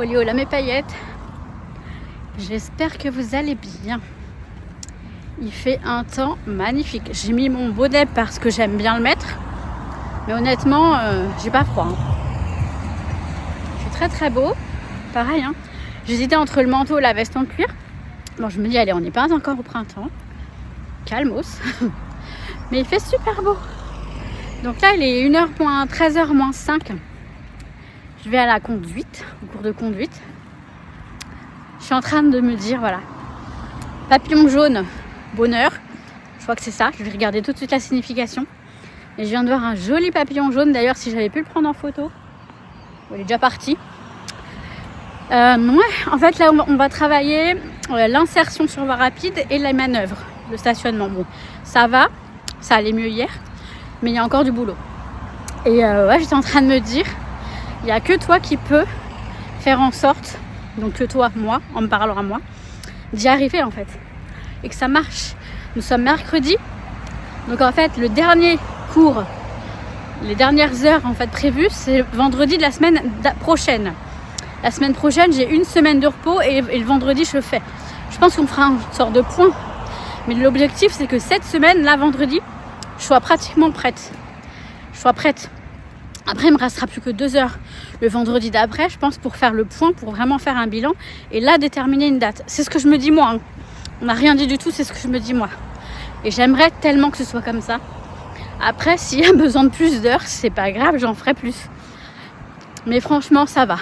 Olé hola mes paillettes. J'espère que vous allez bien. Il fait un temps magnifique. J'ai mis mon bonnet parce que j'aime bien le mettre. Mais honnêtement, j'ai pas froid. Il fait très très beau. Pareil, hein. J'hésitais entre le manteau et la veste en cuir. Bon, je me dis, allez, on n'est pas encore au printemps. Calmos. Mais il fait super beau. Donc là, il est 1h moins 13h moins 5. Je vais à la conduite, au cours de conduite. Je suis en train de me dire, voilà, papillon jaune, bonheur. Je crois que c'est ça. Je vais regarder tout de suite la signification. Et je viens de voir un joli papillon jaune. D'ailleurs, si j'avais pu le prendre en photo, il est déjà parti. Ouais, en fait, là, on va travailler l'insertion sur voie rapide et la manœuvre, le stationnement. Bon, ça va, ça allait mieux hier, mais il y a encore du boulot. Et ouais, j'étais en train de me dire, il n'y a que toi qui peux faire en sorte, donc que toi, moi, en me parlant à moi, d'y arriver en fait. Et que ça marche. Nous sommes mercredi. Donc en fait, le dernier cours, les dernières heures en fait prévues, c'est vendredi de la semaine prochaine. La semaine prochaine, j'ai une semaine de repos et le vendredi, je le fais. Je pense qu'on fera une sorte de point. Mais l'objectif, c'est que cette semaine, là, vendredi, je sois pratiquement prête. Après, il me restera plus que 2 heures le vendredi d'après, je pense, pour faire le point, pour vraiment faire un bilan et là, déterminer une date. C'est ce que je me dis moi. Hein. On n'a rien dit du tout, c'est ce que je me dis moi. Et j'aimerais tellement que ce soit comme ça. Après, s'il y a besoin de plus d'heures, c'est pas grave, j'en ferai plus. Mais franchement, ça va.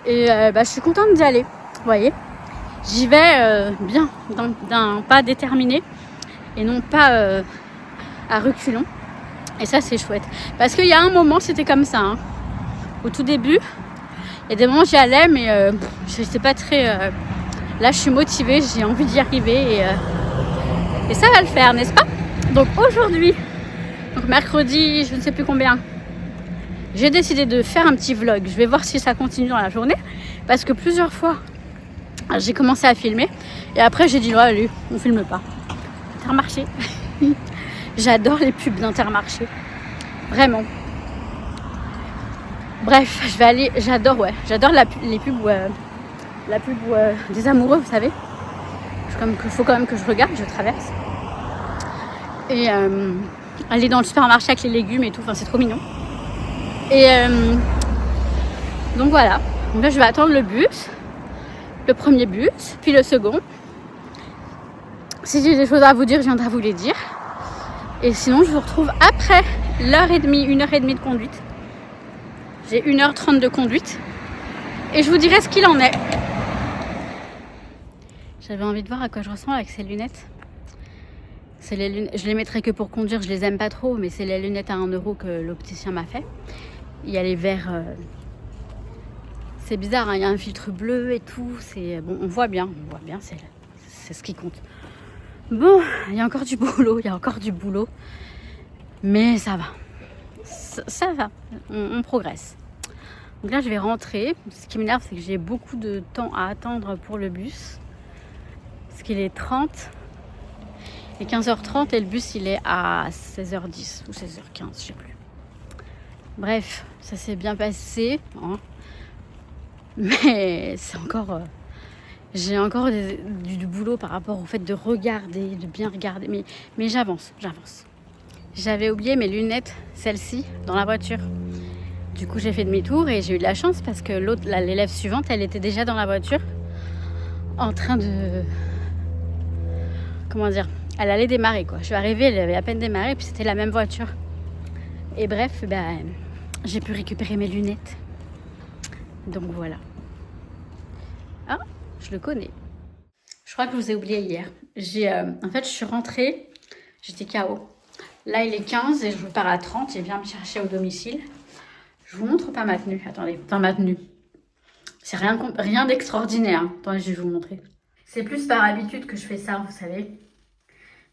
Et je suis contente d'y aller. Vous voyez, j'y vais bien, d'un pas déterminé et non pas à reculons. Et ça, c'est chouette. Parce qu'il y a un moment, c'était comme ça. Hein. Au tout début, il y a des moments j'y allais, mais je n'étais pas très... Là, je suis motivée, j'ai envie d'y arriver. Et ça va le faire, n'est-ce pas? Donc aujourd'hui, donc mercredi, je ne sais plus combien, j'ai décidé de faire un petit vlog. Je vais voir si ça continue dans la journée. Parce que plusieurs fois, j'ai commencé à filmer. Et après, j'ai dit, ouais, allez, on filme pas. Intermarché. J'adore les pubs d'Intermarché. Vraiment. Bref, je vais aller... J'adore les pubs la pub des amoureux, vous savez. Il faut quand même que je regarde, je traverse. Et aller dans le supermarché avec les légumes et tout. Enfin, c'est trop mignon. Et donc voilà. Donc là, je vais attendre le bus. Le premier bus, puis le second. Si j'ai des choses à vous dire, je viendrai vous les dire. Et sinon, je vous retrouve après 1h30 de conduite. J'ai 1h30 de conduite. Et je vous dirai ce qu'il en est. J'avais envie de voir à quoi je ressemble avec ces lunettes. C'est les lunettes. Je les mettrai que pour conduire, je les aime pas trop, mais c'est les lunettes à 1 € que l'opticien m'a fait. Il y a les verres. C'est bizarre, hein, il y a un filtre bleu et tout. C'est bon, on voit bien, c'est ce qui compte. Bon, il y a encore du boulot, mais ça va. Ça va, on progresse. Donc là, je vais rentrer. Ce qui m'énerve, c'est que j'ai beaucoup de temps à attendre pour le bus. Parce qu'il est 30 et 15h30 et le bus, il est à 16h10 ou 16h15, je sais plus. Bref, ça s'est bien passé. Hein. Mais c'est encore... j'ai encore du boulot par rapport au fait de regarder, de bien regarder. Mais j'avance. J'avais oublié mes lunettes, celles-ci, dans la voiture. Du coup, j'ai fait demi-tour et j'ai eu de la chance parce que l'élève suivante, elle était déjà dans la voiture en train de... Comment dire? Elle allait démarrer, quoi. Je suis arrivée, elle avait à peine démarré, puis c'était la même voiture. Et bref, j'ai pu récupérer mes lunettes. Donc voilà. Ah, je le connais. Je crois que je vous ai oublié hier. En fait, je suis rentrée, j'étais KO. Là, il est 15 et je pars à 30. Il vient me chercher au domicile. Je vous montre pas ma tenue. Attendez, pas ma tenue. C'est rien d'extraordinaire. Hein. Attendez, je vais vous montrer. C'est plus par habitude que je fais ça, vous savez.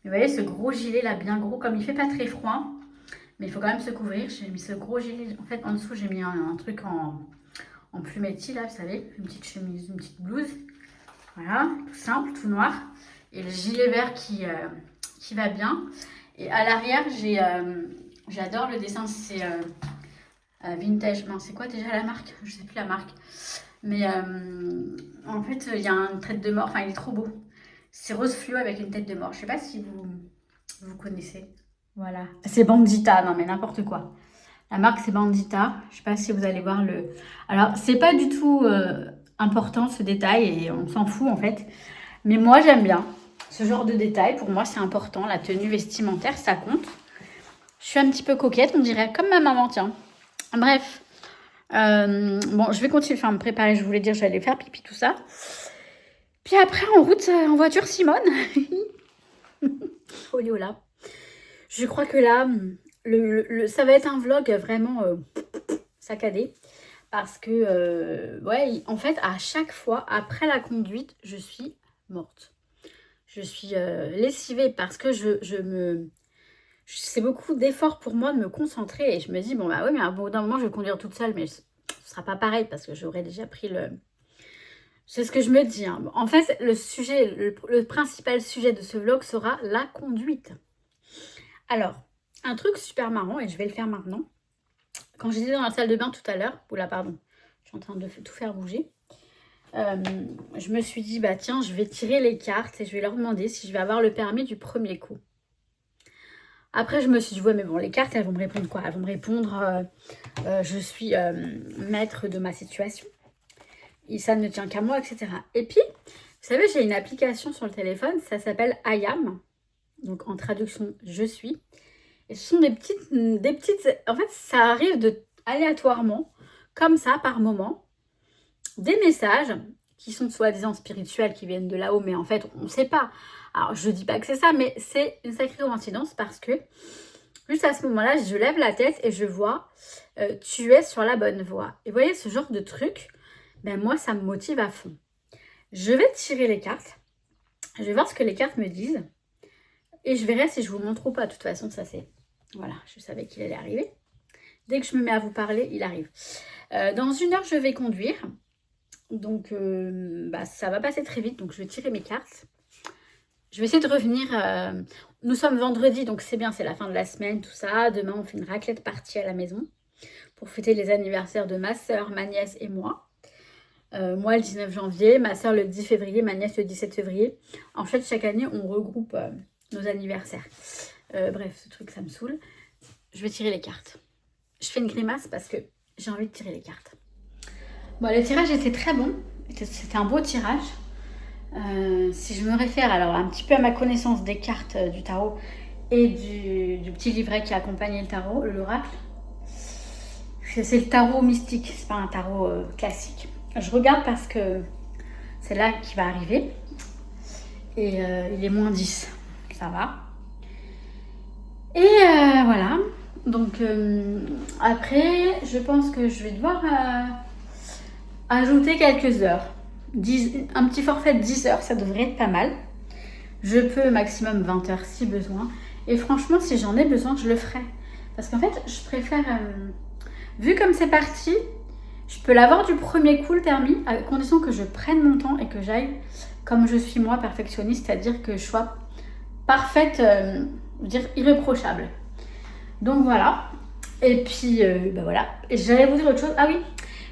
Mais vous voyez, ce gros gilet là, bien gros, comme il fait pas très froid, mais il faut quand même se couvrir. J'ai mis ce gros gilet. En fait, en dessous, j'ai mis un truc en plumetti, là, vous savez. Une petite chemise, une petite blouse. Voilà, tout simple, tout noir. Et le gilet vert qui va bien. Et à l'arrière, j'adore le dessin. C'est vintage. Non, c'est quoi déjà la marque? Je sais plus la marque. Mais en fait, il y a une tête de mort. Enfin, il est trop beau. C'est rose fluo avec une tête de mort. Je sais pas si vous connaissez. Voilà. C'est Bandita. Non, mais n'importe quoi. La marque, c'est Bandita. Je sais pas si vous allez voir le... Alors, c'est pas du tout important ce détail et on s'en fout en fait. Mais moi, j'aime bien ce genre de détail. Pour moi, c'est important. La tenue vestimentaire, ça compte. Je suis un petit peu coquette, on dirait, comme ma maman, tiens. Bref. Bon, je vais continuer à me préparer. Je voulais dire, j'allais faire pipi, tout ça. Puis après, en route, en voiture, Simone. Oliola. Je crois que là, ça va être un vlog vraiment saccadé. Parce que, ouais, en fait, à chaque fois, après la conduite, je suis morte. Je suis lessivée parce que c'est beaucoup d'efforts pour moi de me concentrer. Et je me dis, bon, bah oui, mais à bout d'un moment, je vais conduire toute seule. Mais ce sera pas pareil parce que j'aurais déjà pris le... C'est ce que je me dis. Hein. En fait, le principal sujet de ce vlog sera la conduite. Alors, un truc super marrant, et je vais le faire maintenant. Quand j'étais dans la salle de bain tout à l'heure, oula, pardon, je suis en train de tout faire bouger. Je me suis dit, bah tiens, je vais tirer les cartes et je vais leur demander si je vais avoir le permis du premier coup. Après, je me suis dit, ouais, mais bon, les cartes, elles vont me répondre quoi? Elles vont me répondre, je suis maître de ma situation. Et ça ne tient qu'à moi, etc. Et puis, vous savez, j'ai une application sur le téléphone, ça s'appelle I am. Donc, en traduction, je suis. Et ce sont des petites... En fait, ça arrive aléatoirement, comme ça, par moment, des messages qui sont soi-disant spirituels, qui viennent de là-haut, mais en fait, on ne sait pas. Alors, je ne dis pas que c'est ça, mais c'est une sacrée coïncidence parce que juste à ce moment-là, je lève la tête et je vois tu es sur la bonne voie. Et vous voyez, ce genre de truc, ben moi, ça me motive à fond. Je vais tirer les cartes. Je vais voir ce que les cartes me disent. Et je verrai si je vous montre ou pas. De toute façon, ça c'est... Voilà, je savais qu'il allait arriver. Dès que je me mets à vous parler, il arrive. Dans 1 heure, je vais conduire. Donc, bah, ça va passer très vite. Donc, je vais tirer mes cartes. Je vais essayer de revenir. Nous sommes vendredi, donc c'est bien, c'est la fin de la semaine, tout ça. Demain, on fait une raclette partie à la maison pour fêter les anniversaires de ma soeur, ma nièce et moi. Moi, le 19 janvier, ma soeur le 10 février, ma nièce le 17 février. En fait, chaque année, on regroupe nos anniversaires. Bref, ce truc, ça me saoule. Je vais tirer les cartes. Je fais une grimace parce que j'ai envie de tirer les cartes. Bon, le tirage était très bon. C'était un beau tirage. Si je me réfère alors un petit peu à ma connaissance des cartes du tarot et du petit livret qui accompagnait le tarot, l'oracle, c'est le tarot mystique, c'est pas un tarot classique. Je regarde parce que c'est là qui va arriver et il est moins 10, ça va. Et voilà, donc après je pense que je vais devoir ajouter quelques heures. Un petit forfait de 10 heures, ça devrait être pas mal. Je peux maximum 20 heures si besoin. Et franchement, si j'en ai besoin, je le ferai. Parce qu'en fait, je préfère... vu comme c'est parti, je peux l'avoir du premier coup, le permis, à condition que je prenne mon temps et que j'aille comme je suis moi, perfectionniste, c'est-à-dire que je sois parfaite, je veux dire irréprochable. Donc voilà. Et puis, bah voilà. Et j'allais vous dire autre chose. Ah oui,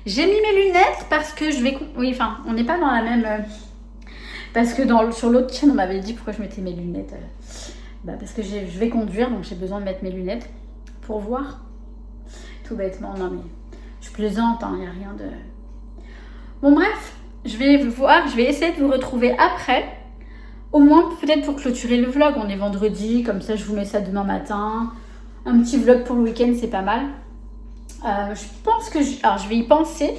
j'ai mis mes lunettes parce que je vais... Oui, enfin, on n'est pas dans la même... Parce que sur l'autre chaîne, on m'avait dit pourquoi je mettais mes lunettes. Bah parce que je vais conduire, donc j'ai besoin de mettre mes lunettes pour voir. Tout bêtement, non mais... Je plaisante, il n'y a rien de... Bon bref, je vais essayer de vous retrouver après. Au moins, peut-être pour clôturer le vlog. On est vendredi, comme ça je vous mets ça demain matin. Un petit vlog pour le week-end, c'est pas mal. Je pense que alors je vais y penser.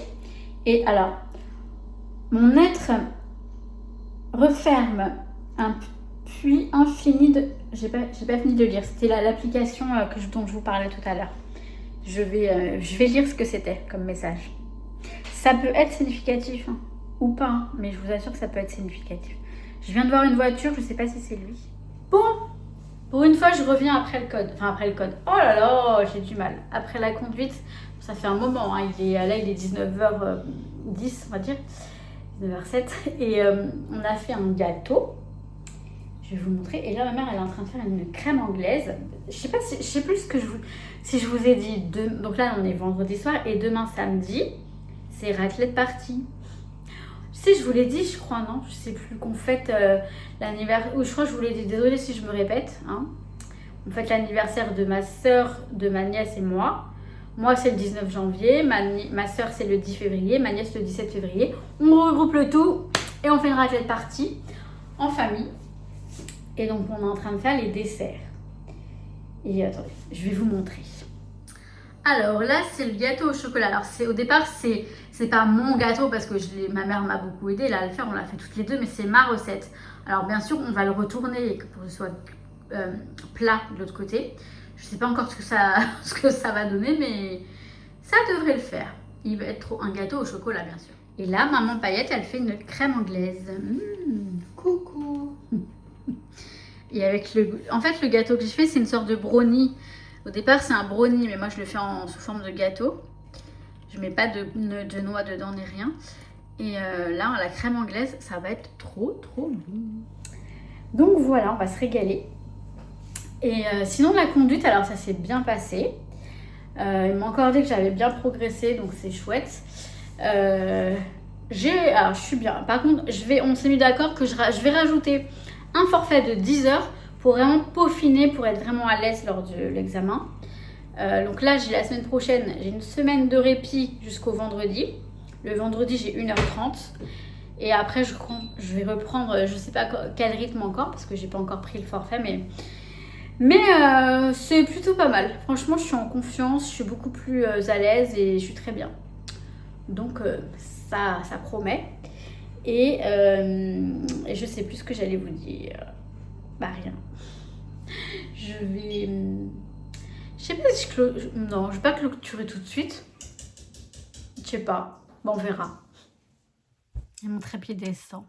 Et alors, mon être referme un puits infini de... J'ai pas fini de lire. C'était l'application dont je vous parlais tout à l'heure. Je vais lire ce que c'était comme message. Ça peut être significatif hein, ou pas, hein, mais je vous assure que ça peut être significatif. Je viens de voir une voiture, je sais pas si c'est lui. Bon, pour une fois, je reviens après le code. Enfin, après le code. Oh là là, j'ai du mal. Après la conduite, ça fait un moment. Hein, là, il est 19h10, on va dire. 19h07. Et on a fait un gâteau. Je vais vous montrer. Et là, ma mère, elle est en train de faire une crème anglaise. Je sais plus si je vous ai dit. Donc là, on est vendredi soir et demain, samedi, c'est raclette party. Si je vous l'ai dit, je crois, non? Je sais plus qu'on fête l'anniversaire. Ou je crois que je vous l'ai dit. Désolée si je me répète. Hein. On fête l'anniversaire de ma soeur, de ma nièce et moi. Moi, c'est le 19 janvier. Ma soeur, c'est le 10 février. Ma nièce, le 17 février. On regroupe le tout et on fait une raclette party en famille. Et donc, on est en train de faire les desserts. Et attendez, je vais vous montrer. Alors là, c'est le gâteau au chocolat. Alors, au départ, c'est pas mon gâteau parce que ma mère m'a beaucoup aidé là, à le faire. On l'a fait toutes les deux, mais c'est ma recette. Alors, bien sûr, on va le retourner pour que ce soit plat de l'autre côté. Je sais pas encore ce que ça va donner, mais ça devrait le faire. Il va être un gâteau au chocolat, bien sûr. Et là, maman Paillette, elle fait une crème anglaise. Coucou. Et avec en fait, le gâteau que j'ai fait, c'est une sorte de brownie. Au départ, c'est un brownie, mais moi, je le fais sous forme de gâteau. Je mets pas de noix dedans ni rien. Et là, la crème anglaise, ça va être trop bon. Donc voilà, on va se régaler. Et sinon, la conduite, alors ça s'est bien passé. Il m'a encore dit que j'avais bien progressé, donc c'est chouette. Alors, je suis bien. Par contre, on s'est mis d'accord que je vais rajouter un forfait de 10 heures pour vraiment peaufiner, pour être vraiment à l'aise lors de l'examen. Donc là, la semaine prochaine, j'ai une semaine de répit jusqu'au vendredi. Le vendredi, j'ai 1h30. Et après, je vais reprendre, je ne sais pas quel rythme encore, parce que j'ai pas encore pris le forfait, mais c'est plutôt pas mal. Franchement, je suis en confiance, je suis beaucoup plus à l'aise et je suis très bien. Donc, ça promet. Et je sais plus ce que j'allais vous dire. Bah, rien. Je sais pas si non, je vais pas clôturer tout de suite. Je sais pas. Bon, on verra. Et mon trépied descend.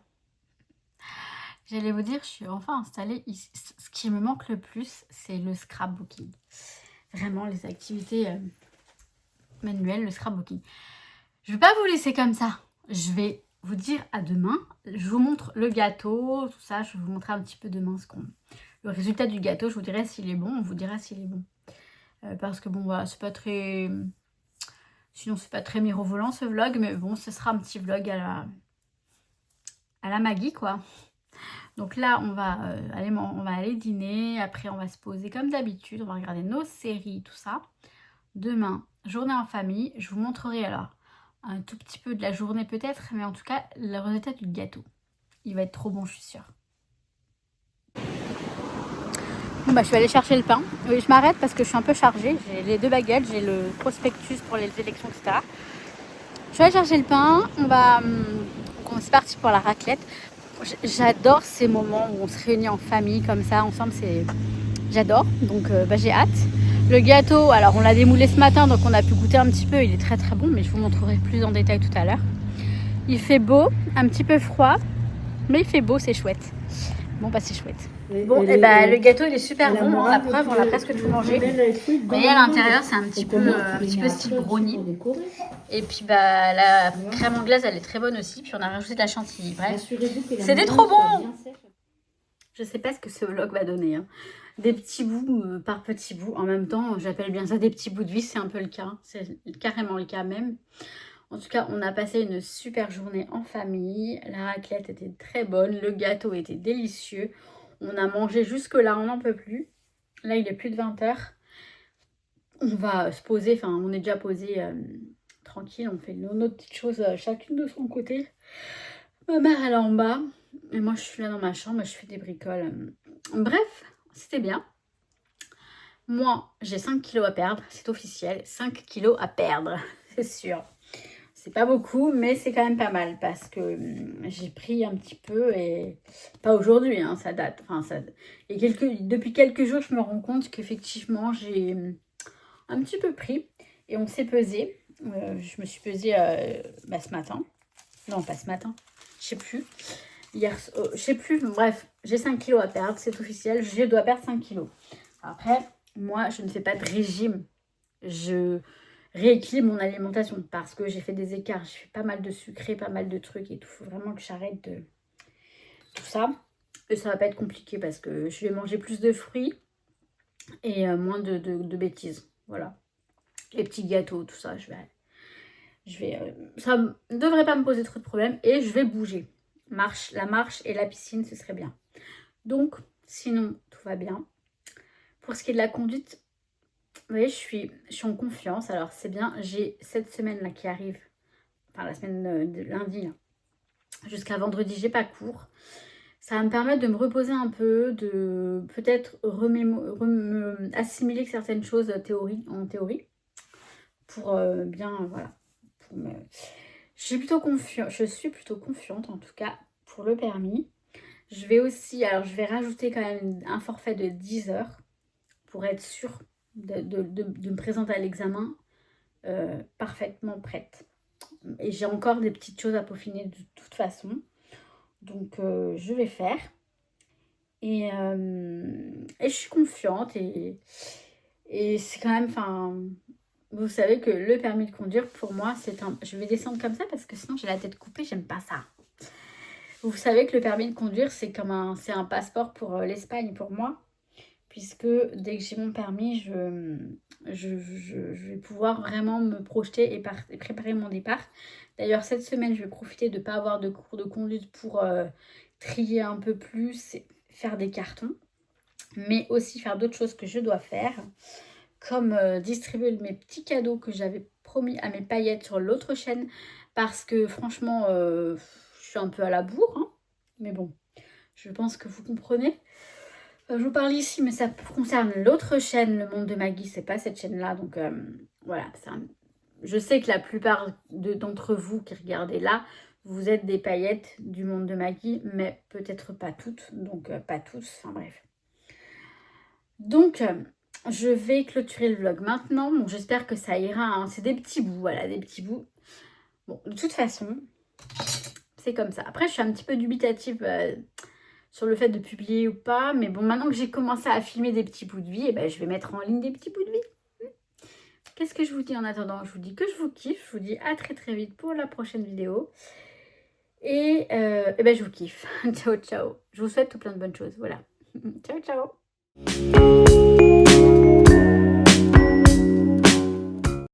J'allais vous dire, je suis enfin installée ici. Ce qui me manque le plus, c'est le scrapbooking. Vraiment, les activités manuelles, le scrapbooking. Je ne vais pas vous laisser comme ça. Je vais vous dire à demain. Je vous montre le gâteau, tout ça. Je vais vous montrer un petit peu demain le résultat du gâteau. Je vous dirai s'il est bon. On vous dira s'il est bon. Parce que bon, voilà, c'est pas très... Sinon, c'est pas très mirobolant ce vlog. Mais bon, ce sera un petit vlog à la Maggie, quoi. Donc là, on va aller dîner. Après, on va se poser comme d'habitude. On va regarder nos séries, tout ça. Demain, journée en famille. Je vous montrerai alors un tout petit peu de la journée peut-être. Mais en tout cas, le résultat du gâteau. Il va être trop bon, je suis sûre. Bon, bah, je vais aller chercher le pain. Oui, je m'arrête parce que je suis un peu chargée. J'ai les 2 baguettes, j'ai le prospectus pour les élections, etc. Je vais aller chercher le pain. C'est parti pour la raclette. J'adore ces moments où on se réunit en famille comme ça, ensemble, j'adore, donc j'ai hâte. Le gâteau, alors on l'a démoulé ce matin, donc on a pu goûter un petit peu, il est très très bon, mais je vous montrerai plus en détail tout à l'heure. Il fait beau, un petit peu froid, mais il fait beau, c'est chouette. Bon, bah c'est chouette. Bon, et bah le gâteau il est super bon, la preuve, on a presque tout mangé. Vous voyez à l'intérieur, c'est un petit peu style brownie. Et puis bah la crème anglaise, elle est très bonne aussi. Puis on a rajouté de la chantilly. Bref, c'était trop bon. Je sais pas ce que ce vlog va donner. Hein. Des petits bouts par petits bouts. En même temps, j'appelle bien ça des petits bouts de vie. C'est un peu le cas. C'est carrément le cas même. En tout cas, on a passé une super journée en famille. La raclette était très bonne. Le gâteau était délicieux. On a mangé jusque-là, on n'en peut plus. Là, il est plus de 20h. On va se poser, enfin, on est déjà posé tranquille. On fait nos petites choses chacune de son côté. Ma mère, elle est en bas. Et moi, je suis là dans ma chambre. Je fais des bricoles. Bref, c'était bien. Moi, j'ai 5 kilos à perdre. C'est officiel. 5 kilos à perdre, c'est sûr. C'est pas beaucoup, mais c'est quand même pas mal parce que j'ai pris un petit peu et pas aujourd'hui, hein, ça date. Enfin, et depuis quelques jours, je me rends compte qu'effectivement, j'ai un petit peu pris et on s'est pesé. Je me suis pesée ce matin. Non, pas ce matin. Je sais plus. Hier, je sais plus. Bref, j'ai 5 kilos à perdre, c'est officiel. Je dois perdre 5 kilos. Après, moi, je ne fais pas de régime. Je rééquilibre mon alimentation parce que j'ai fait des écarts, j'ai fait pas mal de sucré, pas mal de trucs et tout. Il faut vraiment que j'arrête de tout ça. Et ça va pas être compliqué parce que je vais manger plus de fruits et moins de bêtises. Voilà. Les petits gâteaux, tout ça, ça ne devrait pas me poser trop de problèmes et je vais bouger. La marche et la piscine, ce serait bien. Donc, sinon, tout va bien. Pour ce qui est de la conduite, vous voyez, je suis en confiance. Alors, c'est bien, j'ai cette semaine-là qui arrive, enfin la semaine de lundi, là, jusqu'à vendredi, j'ai pas cours. Ça va me permettre de me reposer un peu, de peut-être assimiler certaines choses en théorie, pour bien, voilà. Je suis plutôt confiante, en tout cas, pour le permis. Je vais rajouter quand même un forfait de 10 heures pour être sûre de me présenter à l'examen parfaitement prête. Et j'ai encore des petites choses à peaufiner de toute façon. Donc, je vais faire. Et je suis confiante. Et c'est quand même... Enfin, vous savez que le permis de conduire, pour moi, c'est un... Je vais descendre comme ça parce que sinon, j'ai la tête coupée. J'aime pas ça. Vous savez que le permis de conduire, c'est un passeport pour l'Espagne pour moi. Puisque dès que j'ai mon permis, je vais pouvoir vraiment me projeter et préparer mon départ. D'ailleurs, cette semaine, je vais profiter de ne pas avoir de cours de conduite pour trier un peu plus, faire des cartons, mais aussi faire d'autres choses que je dois faire, comme distribuer mes petits cadeaux que j'avais promis à mes paillettes sur l'autre chaîne, parce que franchement, je suis un peu à la bourre, hein, mais bon, je pense que vous comprenez. Je vous parle ici, mais ça concerne l'autre chaîne, Le Monde de Maggie, c'est pas cette chaîne-là. Donc voilà, je sais que la plupart d'entre vous qui regardez là, vous êtes des paillettes du Monde de Maggie, mais peut-être pas toutes, donc pas tous, enfin bref. Donc, je vais clôturer le vlog maintenant. Bon, j'espère que ça ira, hein. C'est des petits bouts, voilà, des petits bouts. Bon, de toute façon, c'est comme ça. Après, je suis un petit peu dubitative sur le fait de publier ou pas. Mais bon, maintenant que j'ai commencé à filmer des petits bouts de vie, je vais mettre en ligne des petits bouts de vie. Qu'est-ce que je vous dis en attendant? Je vous dis que je vous kiffe. Je vous dis à très très vite pour la prochaine vidéo. Et je vous kiffe. Ciao, ciao. Je vous souhaite tout plein de bonnes choses. Voilà. Ciao, ciao.